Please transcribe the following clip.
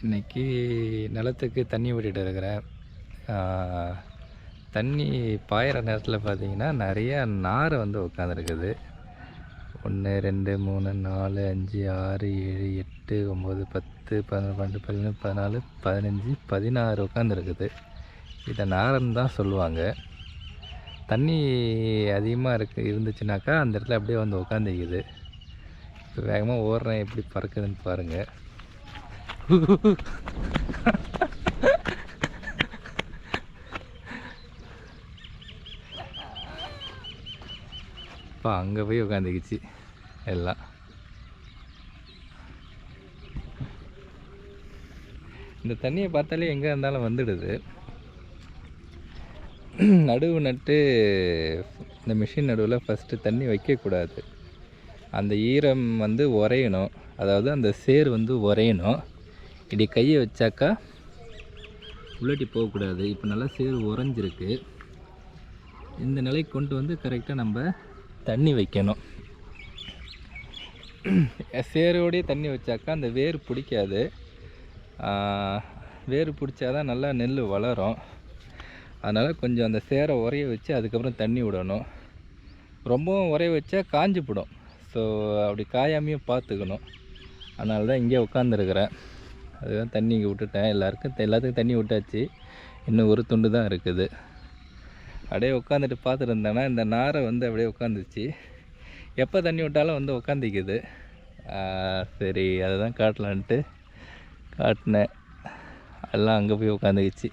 இன்றைக்கி நிலத்துக்கு தண்ணி விட்டுட்டு இருக்கிறேன். தண்ணி பாயிற நேரத்தில் பார்த்திங்கன்னா நிறையா நாரை வந்து உட்காந்துருக்குது. 1 2 3 4 5 6 7 8 9 10 11 12 13 14 15 16 உட்காந்துருக்குது. இதை நாரைன்னு தான் சொல்லுவாங்க. தண்ணி அதிகமாக இருந்துச்சுனாக்கா அந்த இடத்துல அப்படியே வந்து உட்காந்துக்குது. இப்போ வேகமாக ஓடுறேன், எப்படி பறக்குதுன்னு பாருங்கள். இப்போ அங்கே போய் உட்காந்துக்கிச்சு எல்லாம். இந்த தண்ணியை பார்த்தாலே எங்கே இருந்தாலும் வந்துடுது. நடுவு நட்டு இந்த மிஷின் நடுவில் ஃபஸ்ட்டு தண்ணி வைக்கக்கூடாது. அந்த ஈரம் வந்து உரையணும், அதாவது அந்த சேர் வந்து உரையணும். இப்படி கையை வச்சாக்கா உள்ளாட்டி போகக்கூடாது. இப்போ நல்லா சேர் உறைஞ்சிருக்கு. இந்த நிலைக்கு கொண்டு வந்து கரெக்டாக நம்ம தண்ணி வைக்கணும். சேரோடையே தண்ணி வச்சாக்கா அந்த வேர் பிடிக்காது. வேர் பிடிச்சாதான் நல்லா நெல் வளரும். அதனால் கொஞ்சம் அந்த சேரை உரைய வச்சு அதுக்கப்புறம் தண்ணி விடணும். ரொம்பவும் உரைய வச்சா காஞ்சி போடும். ஸோ அப்படி காயாமையும் பார்த்துக்கணும். அதனால தான் இங்கே உட்காந்துருக்குறேன். அதுதான் தண்ணி இங்கே விட்டுட்டேன். எல்லாத்துக்கும் தண்ணி விட்டாச்சு. இன்னும் ஒரு துண்டு தான் இருக்குது. அப்படியே உட்காந்துட்டு பார்த்துட்டு இருந்தேன்னா இந்த நாரை வந்து அப்படியே உட்காந்துச்சு. எப்போ தண்ணி விட்டாலும் வந்து உட்காந்துக்குது. சரி அதை தான் காட்டலான்ட்டு காட்டினேன். எல்லாம் அங்கே போய் உட்காந்துக்கிச்சு.